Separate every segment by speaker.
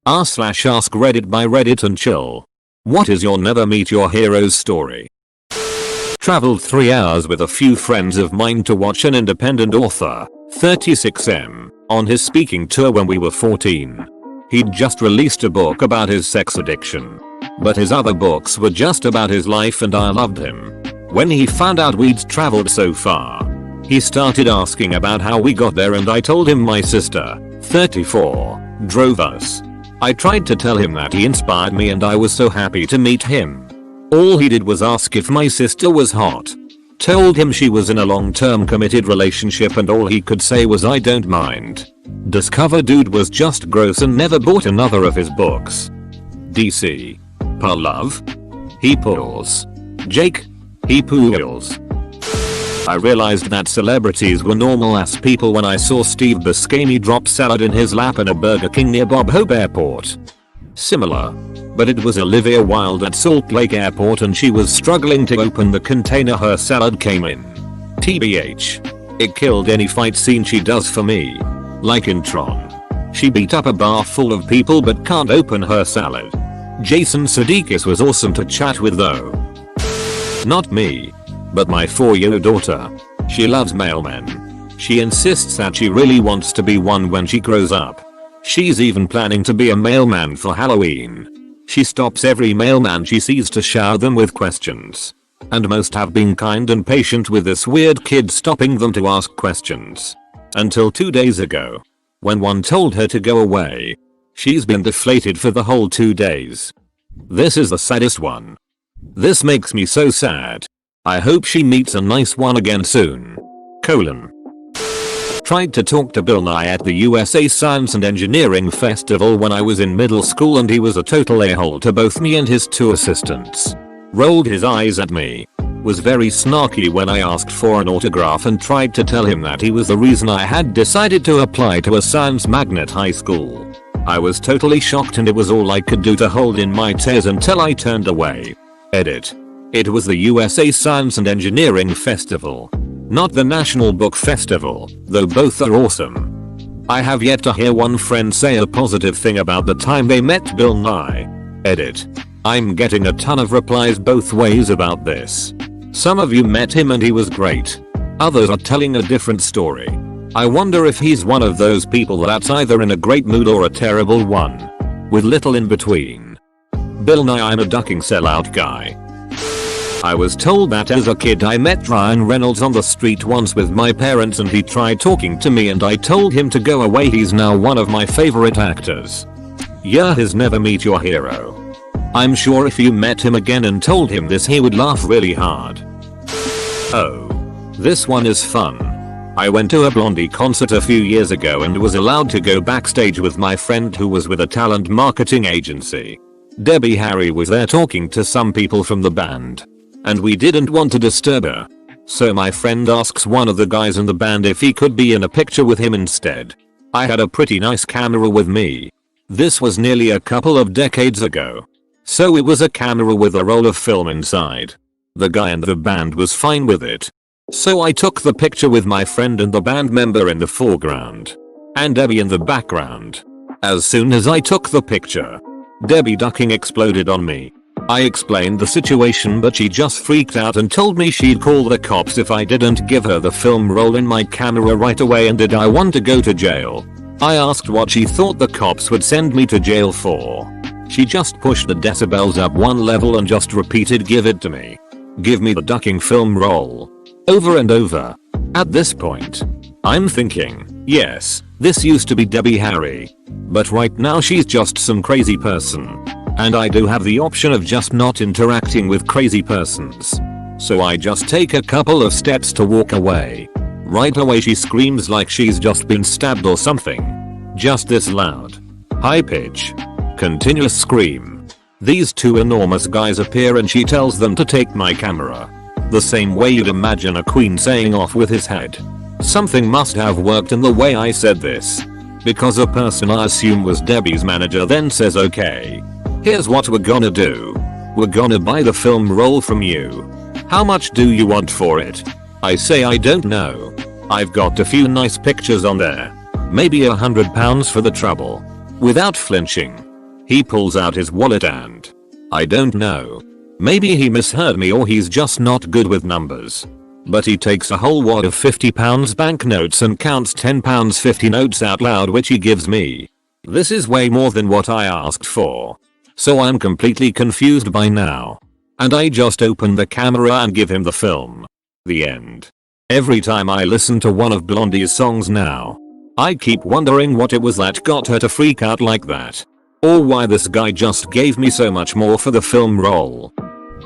Speaker 1: r/AskReddit by Reddit and chill. What is your never meet your hero's story? Traveled 3 hours with a few friends of mine to watch an independent author, 36M, on his speaking tour when we were 14. He'd just released a book about his sex addiction. But his other books were just about his life and I loved him. When he found out we'd traveled so far, he started asking about how we got there and I told him my sister, 34, drove us. I tried to tell him that he inspired me and I was so happy to meet him. All he did was ask if my sister was hot. Told him she was in a long-term committed relationship and all he could say was I don't mind. Discover dude was just gross and never bought another of his books. DC. Per love? He pulls. Jake? He pools. I realized that celebrities were normal ass people when I saw Steve Buscemi drop salad in his lap in a Burger King near Bob Hope Airport. Similar. But it was Olivia Wilde at Salt Lake Airport and she was struggling to open the container her salad came in. TBH. It killed any fight scene she does for me. Like in Tron. She beat up a bar full of people but can't open her salad. Jason Sudeikis was awesome to chat with though. Not me. But my 4-year-old daughter. She loves mailmen. She insists that she really wants to be one when she grows up. She's even planning to be a mailman for Halloween. She stops every mailman she sees to shower them with questions. And most have been kind and patient with this weird kid stopping them to ask questions. Until 2 days ago. When one told her to go away. She's been deflated for the whole 2 days. This is the saddest one. This makes me so sad. I hope she meets a nice one again soon. Tried to talk to Bill Nye at the USA Science and Engineering Festival when I was in middle school and he was a total a-hole to both me and his 2 assistants. Rolled his eyes at me. Was very snarky when I asked for an autograph and tried to tell him that he was the reason I had decided to apply to a science magnet high school. I was totally shocked and it was all I could do to hold in my tears until I turned away. Edit. It was the USA Science and Engineering Festival. Not the National Book Festival, though both are awesome. I have yet to hear one friend say a positive thing about the time they met Bill Nye. Edit. I'm getting a ton of replies both ways about this. Some of you met him and he was great. Others are telling a different story. I wonder if he's one of those people that's either in a great mood or a terrible one. With little in between. Bill Nye, I'm a ducking sellout guy. I was told that as a kid I met Ryan Reynolds on the street once with my parents and he tried talking to me and I told him to go away. He's now one of my favorite actors. Yeah, his never meet your hero. I'm sure if you met him again and told him this he would laugh really hard. Oh. This one is fun. I went to a Blondie concert a few years ago and was allowed to go backstage with my friend who was with a talent marketing agency. Debbie Harry was there talking to some people from the band. And we didn't want to disturb her. So my friend asks one of the guys in the band if he could be in a picture with him instead. I had a pretty nice camera with me. This was nearly a couple of decades ago. So it was a camera with a roll of film inside. The guy in the band was fine with it. So I took the picture with my friend and the band member in the foreground. And Debbie in the background. As soon as I took the picture, Debbie ducking exploded on me. I explained the situation but she just freaked out and told me she'd call the cops if I didn't give her the film roll in my camera right away and did I want to go to jail. I asked what she thought the cops would send me to jail for. She just pushed the decibels up one level and just repeated give it to me. Give me the ducking film roll. Over and over. At this point, I'm thinking, yes, this used to be Debbie Harry. But right now she's just some crazy person. And I do have the option of just not interacting with crazy persons. So I just take a couple of steps to walk away. Right away she screams like she's just been stabbed or something. Just this loud. High pitch. Continuous scream. These 2 enormous guys appear and she tells them to take my camera. The same way you'd imagine a queen saying off with his head. Something must have worked in the way I said this. Because a person I assume was Debbie's manager then says okay. Here's what we're gonna do. We're gonna buy the film roll from you. How much do you want for it? I say I don't know. I've got a few nice pictures on there. Maybe £100 for the trouble. Without flinching, He pulls out his wallet and I don't know. Maybe he misheard me or he's just not good with numbers. But he takes a whole wad of £50 banknotes and counts £10 notes out loud, which he gives me. This is way more than what I asked for. So I'm completely confused by now. And I just open the camera and give him the film. The end. Every time I listen to one of Blondie's songs now, I keep wondering what it was that got her to freak out like that. Or why this guy just gave me so much more for the film role.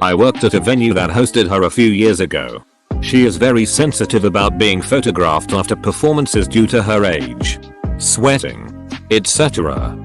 Speaker 1: I worked at a venue that hosted her a few years ago. She is very sensitive about being photographed after performances due to her age, sweating, etc.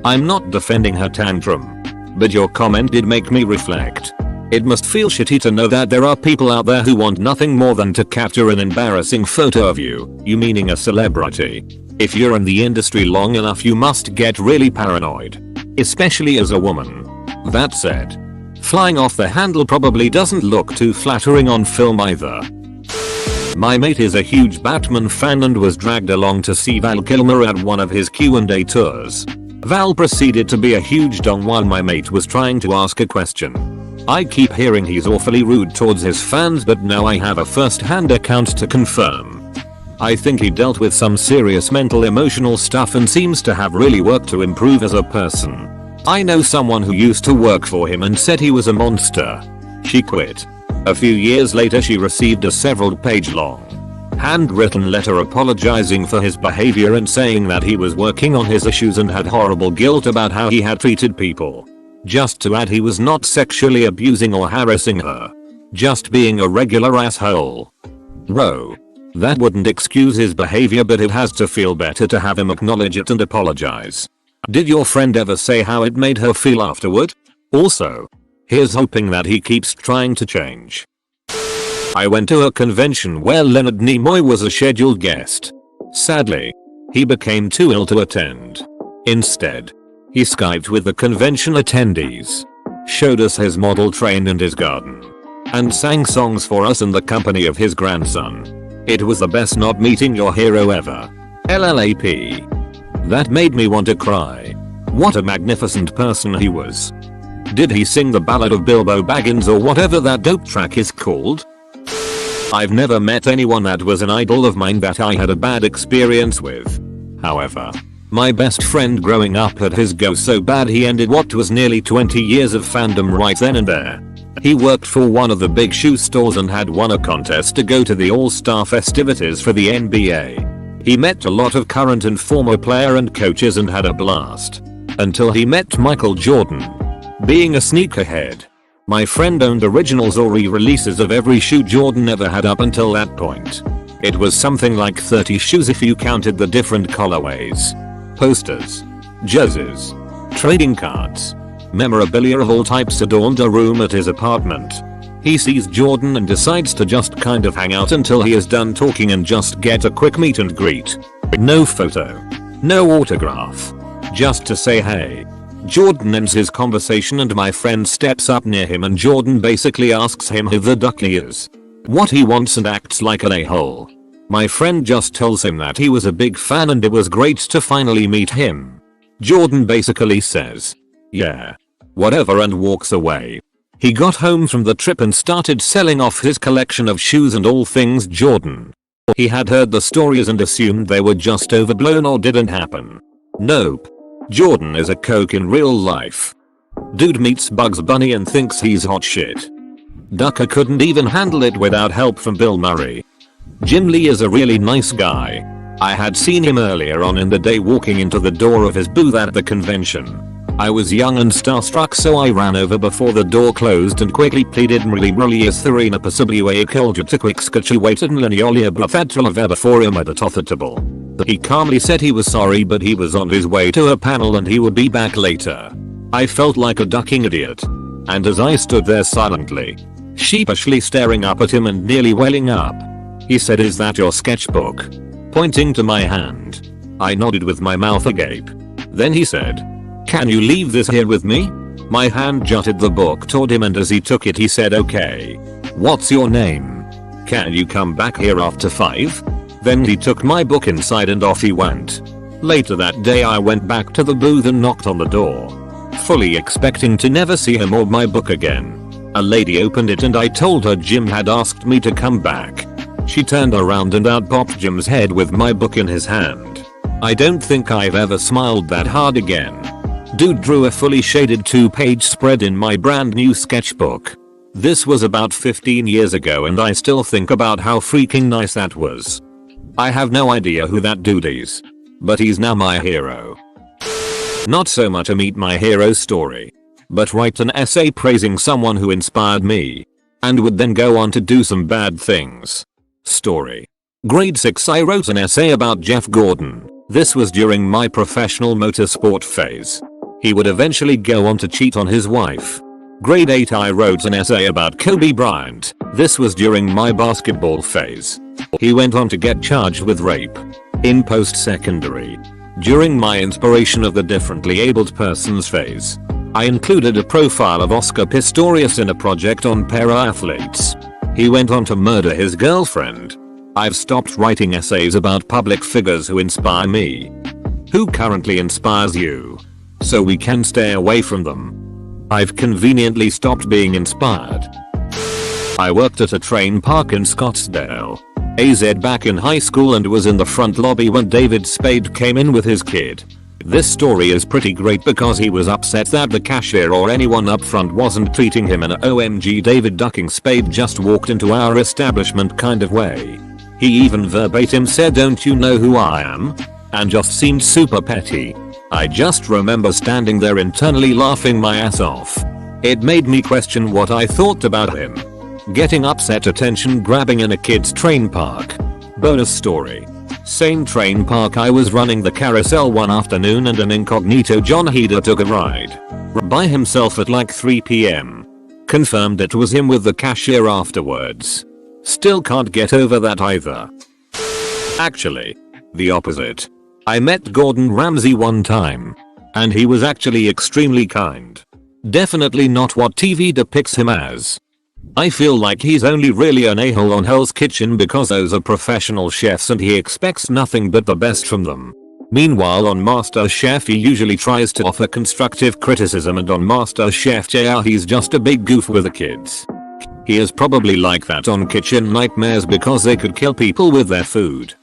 Speaker 1: I'm not defending her tantrum, but your comment did make me reflect. It must feel shitty to know that there are people out there who want nothing more than to capture an embarrassing photo of you meaning a celebrity. If you're in the industry long enough, you must get really paranoid, especially as a woman. That said, flying off the handle probably doesn't look too flattering on film either. My mate is a huge Batman fan and was dragged along to see Val Kilmer at one of his Q&A tours. Val proceeded to be a huge dong while my mate was trying to ask a question. I keep hearing he's awfully rude towards his fans, but now I have a first-hand account to confirm. I think he dealt with some serious mental emotional stuff and seems to have really worked to improve as a person. I know someone who used to work for him and said he was a monster. She quit. A few years later she received a several-page long, handwritten letter apologizing for his behavior and saying that he was working on his issues and had horrible guilt about how he had treated people. Just to add, he was not sexually abusing or harassing her, just being a regular asshole. Bro. That wouldn't excuse his behavior, but it has to feel better to have him acknowledge it and apologize. Did your friend ever say how it made her feel afterward? Also, here's hoping that he keeps trying to change. I went to a convention where Leonard Nimoy was a scheduled guest. Sadly, he became too ill to attend. Instead, he Skyped with the convention attendees, showed us his model train and his garden, and sang songs for us in the company of his grandson. It was the best not meeting your hero ever. LLAP. That made me want to cry. What a magnificent person he was. Did he sing the Ballad of Bilbo Baggins or whatever that dope track is called? I've never met anyone that was an idol of mine that I had a bad experience with. However, my best friend growing up had his go so bad he ended what was nearly 20 years of fandom right then and there. He worked for one of the big shoe stores and had won a contest to go to the All-Star festivities for the NBA. He met a lot of current and former player and coaches and had a blast. Until he met Michael Jordan. Being a sneakerhead, my friend owned originals or re-releases of every shoe Jordan ever had up until that point. It was something like 30 shoes if you counted the different colorways. Posters, jerseys, trading cards, memorabilia of all types adorned a room at his apartment. He sees Jordan and decides to just kind of hang out until he is done talking and just get a quick meet and greet. No photo. No autograph. Just to say hey. Jordan ends his conversation and my friend steps up near him and Jordan basically asks him who the duck he is, what he wants, and acts like an a-hole. My friend just tells him that he was a big fan and it was great to finally meet him. Jordan basically says, yeah, whatever, and walks away. He got home from the trip and started selling off his collection of shoes and all things Jordan. He had heard the stories and assumed they were just overblown or didn't happen. Nope. Jordan is a coke in real life. Dude meets Bugs Bunny and thinks he's hot shit. Ducker couldn't even handle it without help from Bill Murray. Jim Lee is a really nice guy. I had seen him earlier on in the day walking into the door of his booth at the convention. I was young and starstruck, so I ran over before the door closed and quickly pleaded really is Therina Pasubwa Kilja quick sketchuated and Linyolia Buffetrala before him at the He calmly said he was sorry but he was on his way to a panel and he would be back later. I felt like a ducking idiot. And as I stood there silently, sheepishly staring up at him and nearly welling up, he said, "Is that your sketchbook?" Pointing to my hand. I nodded with my mouth agape. Then he said, "Can you leave this here with me?" My hand jutted the book toward him and as he took it he said, "Okay. What's your name? Can you come back here after 5? Then he took my book inside and off he went. Later that day I went back to the booth and knocked on the door. fully expecting to never see him or my book again. A lady opened it and I told her Jim had asked me to come back. She turned around and out popped Jim's head with my book in his hand. I don't think I've ever smiled that hard again. Dude drew a fully shaded 2-page spread in my brand new sketchbook. This was about 15 years ago and I still think about how freaking nice that was. I have no idea who that dude is, but he's now my hero. Not so much a meet my hero story, but write an essay praising someone who inspired me and would then go on to do some bad things. Story. Grade 6 I wrote an essay about Jeff Gordon. This was during my professional motorsport phase. He would eventually go on to cheat on his wife. Grade 8 I wrote an essay about Kobe Bryant. This was during my basketball phase. He went on to get charged with rape. In post-secondary, during my inspiration of the differently abled persons phase, I included a profile of Oscar Pistorius in a project on para-athletes. He went on to murder his girlfriend. I've stopped writing essays about public figures who inspire me. Who currently inspires you? So we can stay away from them. I've conveniently stopped being inspired. I worked at a train park in Scottsdale, AZ back in high school and was in the front lobby when David Spade came in with his kid. This story is pretty great because he was upset that the cashier or anyone up front wasn't treating him in a OMG David ducking Spade just walked into our establishment kind of way. He even verbatim said don't you know who I am? And just seemed super petty. I just remember standing there internally laughing my ass off. It made me question what I thought about him. Getting upset attention grabbing in a kid's train park. Bonus story. Same train park I was running the carousel one afternoon and an incognito John Heder took a ride by himself at like 3 PM. Confirmed it was him with the cashier afterwards. Still can't get over that either. Actually, the opposite. I met Gordon Ramsay one time, and he was actually extremely kind. Definitely not what TV depicts him as. I feel like he's only really an a-hole on Hell's Kitchen because those are professional chefs and he expects nothing but the best from them. Meanwhile on MasterChef he usually tries to offer constructive criticism and on MasterChef JR he's just a big goof with the kids. He is probably like that on Kitchen Nightmares because they could kill people with their food.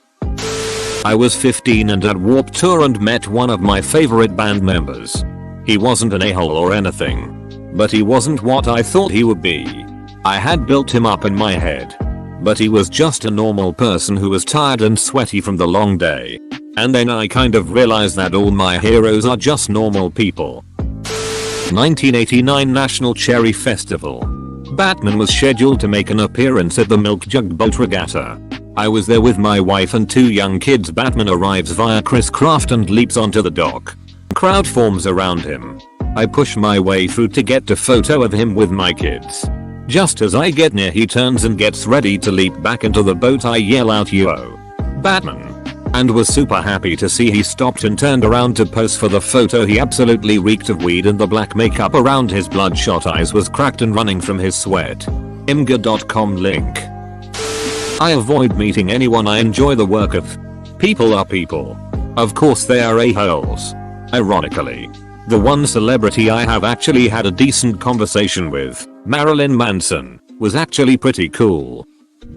Speaker 1: I was 15 and at Warped Tour and met one of my favorite band members. He wasn't an a-hole or anything, but he wasn't what I thought he would be. I had built him up in my head, but he was just a normal person who was tired and sweaty from the long day. And then I kind of realized that all my heroes are just normal people. 1989 National Cherry Festival. Batman was scheduled to make an appearance at the Milk Jug Boat Regatta. I was there with my wife and 2 young kids. Batman arrives via Chris Craft and leaps onto the dock. Crowd forms around him. I push my way through to get a photo of him with my kids. Just as I get near he turns and gets ready to leap back into the boat. I yell out yo, Batman. And was super happy to see he stopped and turned around to pose for the photo. He absolutely reeked of weed and the black makeup around his bloodshot eyes was cracked and running from his sweat. Imgur.com link. I avoid meeting anyone I enjoy the work of. People are people. Of course they are a-holes. Ironically, the one celebrity I have actually had a decent conversation with, Marilyn Manson, was actually pretty cool.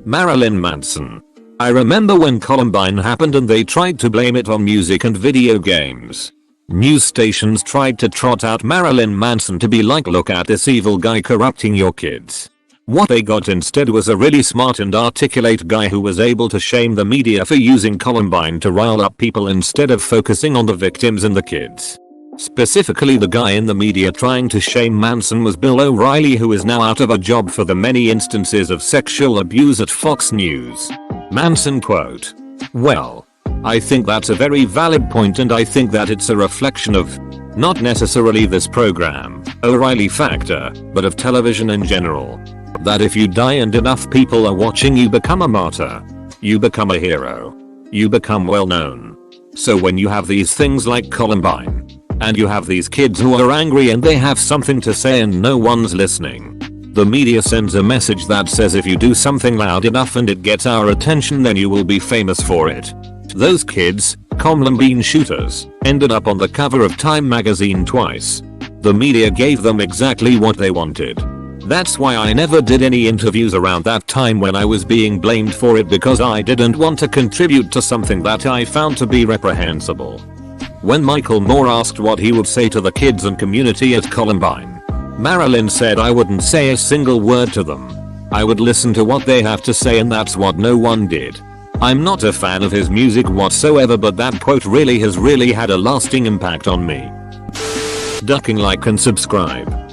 Speaker 1: Marilyn Manson. I remember when Columbine happened and they tried to blame it on music and video games. News stations tried to trot out Marilyn Manson to be like look at this evil guy corrupting your kids. What they got instead was a really smart and articulate guy who was able to shame the media for using Columbine to rile up people instead of focusing on the victims and the kids. Specifically the guy in the media trying to shame Manson was Bill O'Reilly, who is now out of a job for the many instances of sexual abuse at Fox News. Manson quote, "Well, I think that's a very valid point and I think that it's a reflection of not necessarily this program, O'Reilly factor, but of television in general. That if you die and enough people are watching you become a martyr. You become a hero. You become well known. So when you have these things like Columbine, and you have these kids who are angry and they have something to say and no one's listening. The media sends a message that says if you do something loud enough and it gets our attention then you will be famous for it. Those kids, Columbine shooters, ended up on the cover of Time magazine twice. The media gave them exactly what they wanted. That's why I never did any interviews around that time when I was being blamed for it, because I didn't want to contribute to something that I found to be reprehensible. When Michael Moore asked what he would say to the kids and community at Columbine, Marilyn said, "I wouldn't say a single word to them. I would listen to what they have to say, and that's what no one did." I'm not a fan of his music whatsoever, but that quote has really had a lasting impact on me. Ducking like and subscribe.